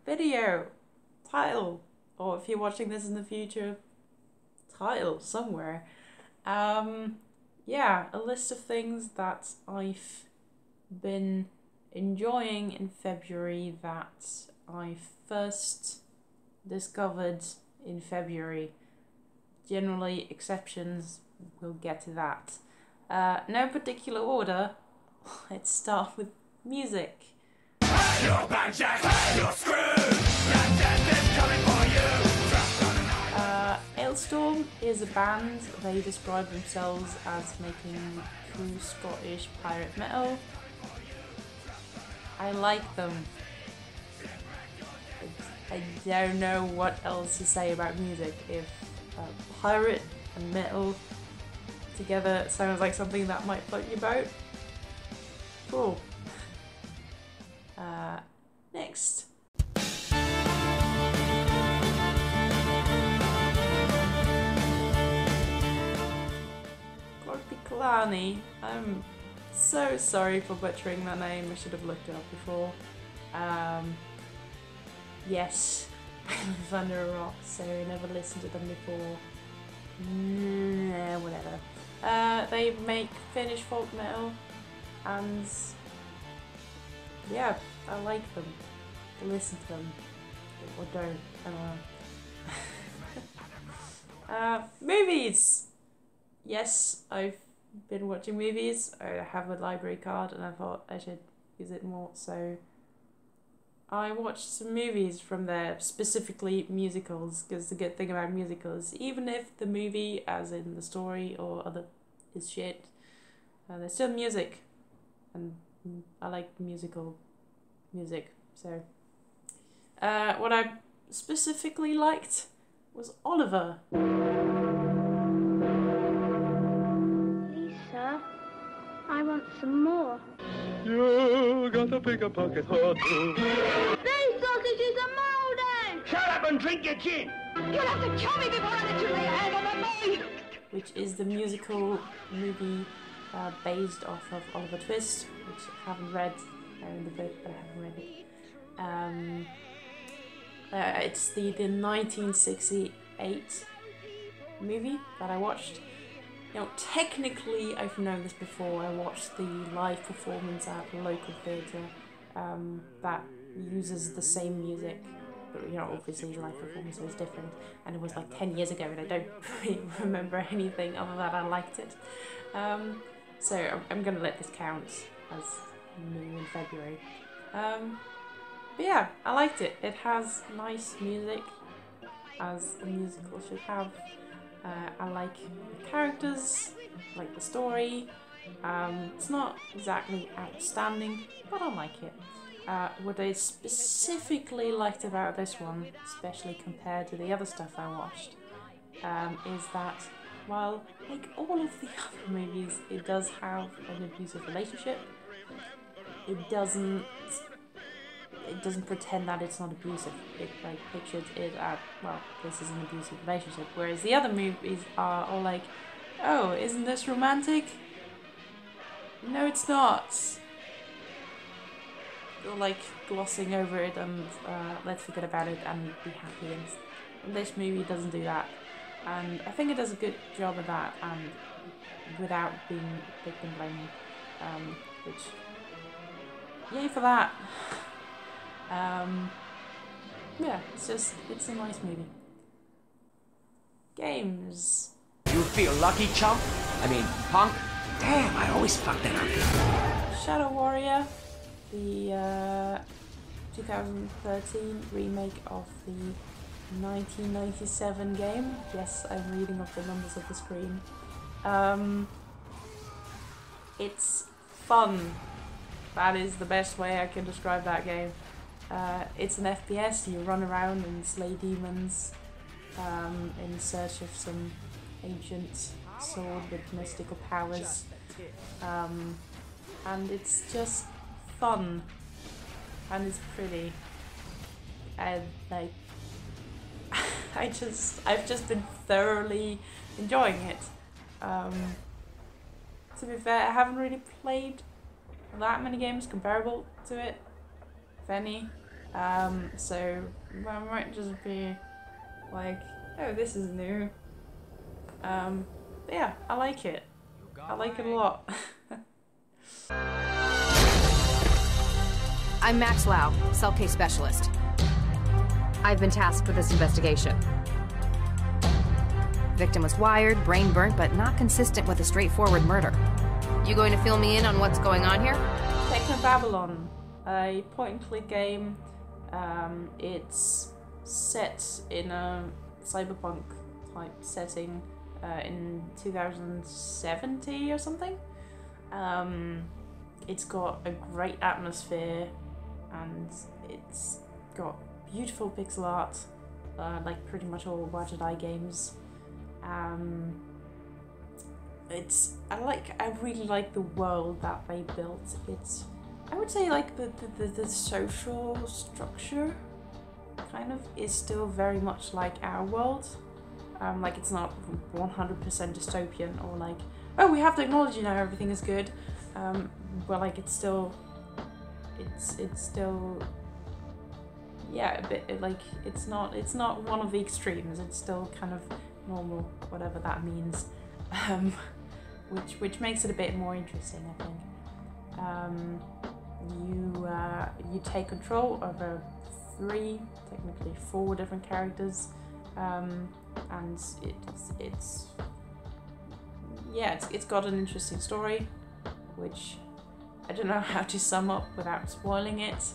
video, title, or if you're watching this in the future, title somewhere. Yeah, a list of things that I've been enjoying in February that I first discovered in February. Generally, exceptions, we'll get to that. No particular order. Let's start with music. You're bad, Jack. You're screwed. Your death is coming for you. Alestorm is a band. They describe themselves as making cool Scottish pirate metal. I like them. I don't know what else to say about music. If pirate and metal together sounds like something that might float your boat, cool. Next. Korpiklaani. I'm so sorry for butchering that name. I should have looked it up before. Yes, I live under a rock, so I never listened to them before. Whatever. They make Finnish folk metal, and yeah, I like them. I listen to them, or don't. I don't know. Movies. Yes, I've been watching movies. I have a library card, and I thought I should use it more. So I watched some movies from there, specifically musicals, because the good thing about musicals, even if the movie, as in the story or other, is shit, there's still music, and I like musical music. So what I specifically liked was Oliver. Lisa, I want some more. You got a bigger pocket, huh? These sausages are mouldy! Shut up and drink your gin. You'll have to kill me before I let you lay a hand on me! Which is the musical movie based off of Oliver Twist, which I haven't read. I own the book, but I haven't read it. It's the 1968 movie that I watched. Now, technically, I've known this before. I watched the live performance at the local theatre that uses the same music, but obviously the live performance was different, and it was like 10 years ago, and I don't really remember anything other than I liked it. So I'm gonna let this count as new in February. But yeah, I liked it. It has nice music, as a musical should have. I like the characters, I like the story. It's not exactly outstanding, but I like it. What I specifically liked about this one, especially compared to the other stuff I watched, is that while, like all of the other movies, it does have an abusive relationship, it doesn't pretend that it's not abusive. It pictures it at, well, this is an abusive relationship. Whereas the other movies are all like, oh, isn't this romantic? No, it's not. Or like glossing over it and let's forget about it and be happy. And this movie doesn't do that. And I think it does a good job of that, and without being victim blaming, which, yay for that. Yeah, it's a nice movie. Games. You feel lucky, chump? I mean, punk? Damn, I always fuck that up. Shadow Warrior, the 2013 remake of the 1997 game. Yes, I'm reading off the numbers of the screen. It's fun. That is the best way I can describe that game. It's an FPS. You run around and slay demons in search of some ancient sword with mystical powers, and it's just fun, and it's pretty, and like I've just been thoroughly enjoying it. To be fair, I haven't really played that many games comparable to it, if any. So I might just be like, oh, this is new. But yeah, I like it. I like it a lot. I'm Max Lau, cell case specialist. I've been tasked with this investigation. Victim was wired, brain burnt, but not consistent with a straightforward murder. You going to fill me in on what's going on here? Technobabylon, a point-and-click game. It's set in a cyberpunk type setting in 2070 or something. It's got a great atmosphere and it's got beautiful pixel art, like pretty much all WeLoveBadJokes games. I really like the world that they built. It's, I would say, like the social structure kind of is still very much like our world. Like it's not 100% dystopian or like, oh, we have technology now, everything is good. But like it's still, yeah, a bit like it's not one of the extremes. It's still kind of normal, whatever that means. Which makes it a bit more interesting, I think. You take control over 3, technically 4 different characters, and it's got an interesting story, which I don't know how to sum up without spoiling it.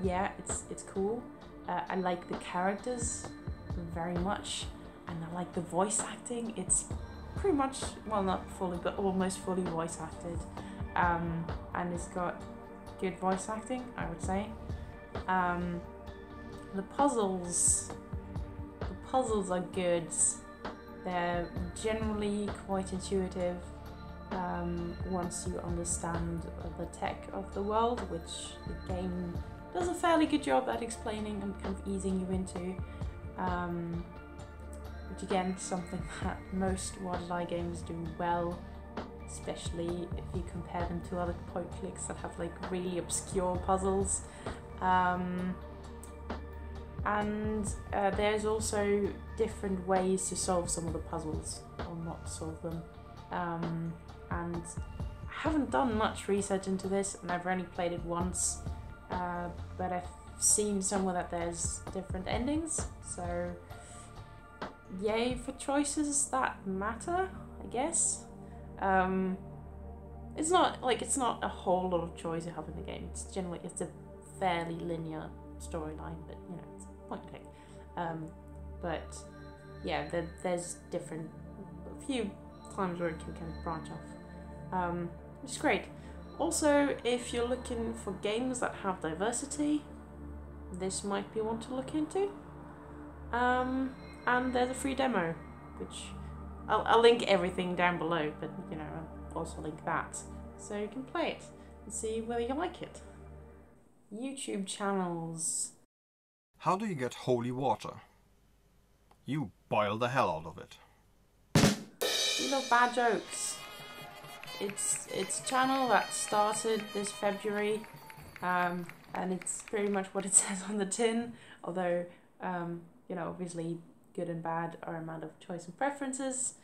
Yeah, it's cool. I like the characters very much. And I like the voice acting. It's pretty much, well, not fully, but almost fully voice acted. And it's got good voice acting, I would say. The puzzles are good. They're generally quite intuitive once you understand the tech of the world, which the game does a fairly good job at explaining and kind of easing you into. Which again, something that most WeLoveBadJokes games do well, especially if you compare them to other point clicks that have like really obscure puzzles. And there's also different ways to solve some of the puzzles, or not solve them. And I haven't done much research into this, and I've only played it once, but I've seen somewhere that there's different endings, so yay for choices that matter, I guess. It's not a whole lot of choice you have in the game. It's a fairly linear storyline, but you know, it's point and click. But yeah, there's a few times where it can kind of branch off, which is great. Also, if you're looking for games that have diversity, this might be one to look into. And there's a free demo, which I'll link everything down below, but you know, I'll also link that, so you can play it and see whether you like it. YouTube channels. How do you get holy water? You boil the hell out of it. WeLoveBadJokes. It's a channel that started this February, and it's pretty much what it says on the tin, although, you know, obviously good and bad are a matter of choice and preferences.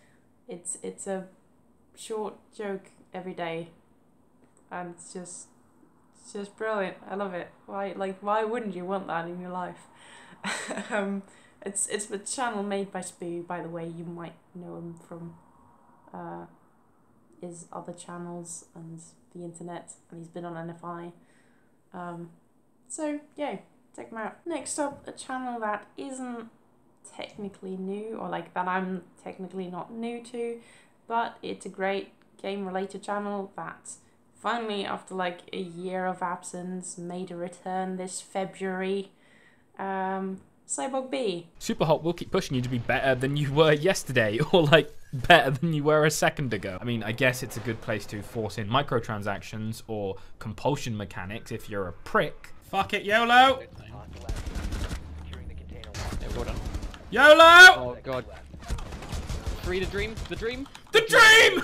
It's a short joke every day, and it's just brilliant. I love it. Why wouldn't you want that in your life? It's a channel made by Spoo, by the way. You might know him from his other channels and the internet, and he's been on NFI. So yeah, check him out. Next up, a channel that isn't technically new, or like that I'm technically not new to, but it's a great game related channel that finally, after like a year of absence, made a return this February. CyborgB. Super Hot will keep pushing you to be better than you were yesterday, or like better than you were a second ago. I mean, I guess it's a good place to force in microtransactions or compulsion mechanics if you're a prick. Fuck it, YOLO! YOLO! Oh god. Free the dream? The dream? The dream!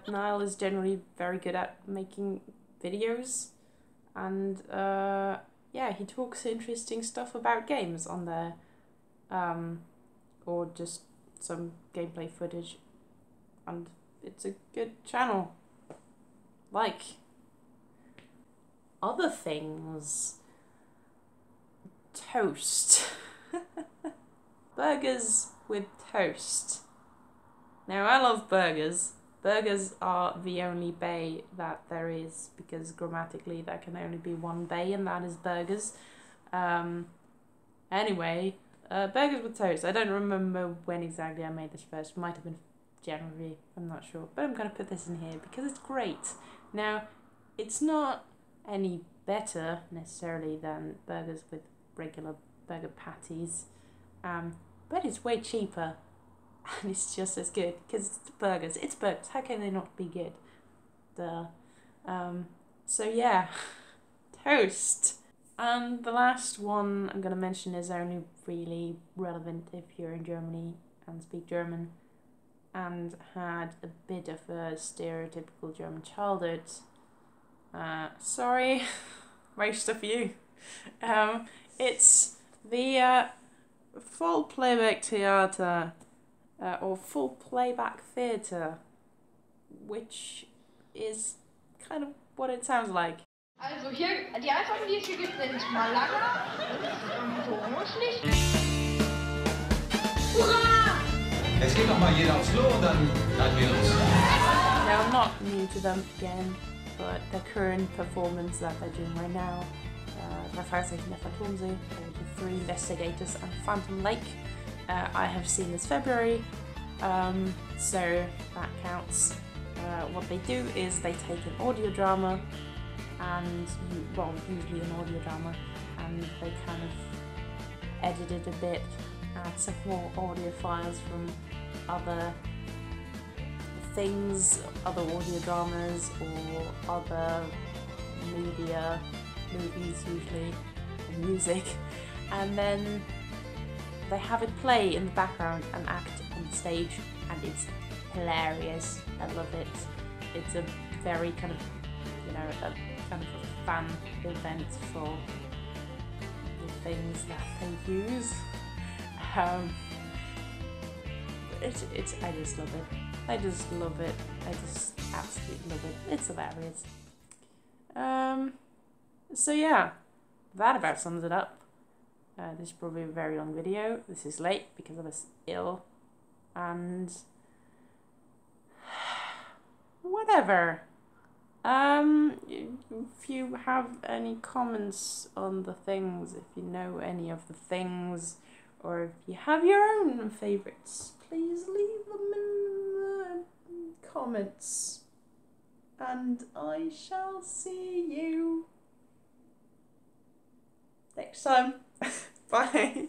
Niall is generally very good at making videos. and yeah, he talks interesting stuff about games on there, or just some gameplay footage, and it's a good channel. Like, other things, toast. Burgers with toast. Now, I love burgers. Burgers are the only bay that there is, because grammatically there can only be one bay, and that is burgers. Anyway, burgers with toast. I don't remember when exactly I made this first. Might have been January, I'm not sure. But I'm going to put this in here because it's great. Now, it's not any better necessarily than burgers with regular burger patties, but it's way cheaper. And it's just as good, because it's burgers. It's burgers. How can they not be good? Duh. So yeah, toast. And the last one I'm going to mention is only really relevant if you're in Germany and speak German and had a bit of a stereotypical German childhood. Sorry, most of you. It's the VollPlaybackTheater. Or VollPlaybackTheater, which is kind of what it sounds like. Also hier, die einfachen, die es hier gibt, sind Malaga und so Rotlicht. Hurra! Jetzt geht doch mal jeder aufs Klo und dann wir los. Now, I'm not new to them again, but the current performance that they're doing right now, the Fahrzeichen der Phantomsee, or the Three Investigators and Phantom Lake, I have seen this February, so that counts. What they do is they take an audio drama, and usually an audio drama, and they kind of edit it a bit, add some more audio files from other things, other audio dramas or other media, movies usually, and music, and then they have it play in the background and act on the stage, and it's hilarious. I love it. It's a very kind of, a kind of a fun event for the things that they use. I just love it. I just love it. I just absolutely love it. It's hilarious. So yeah, that about sums it up. This is probably a very long video. This is late because I was ill, and whatever. If you have any comments on the things, if you know any of the things, or if you have your own favorites, please leave them in the comments, and I shall see you next time. Bye.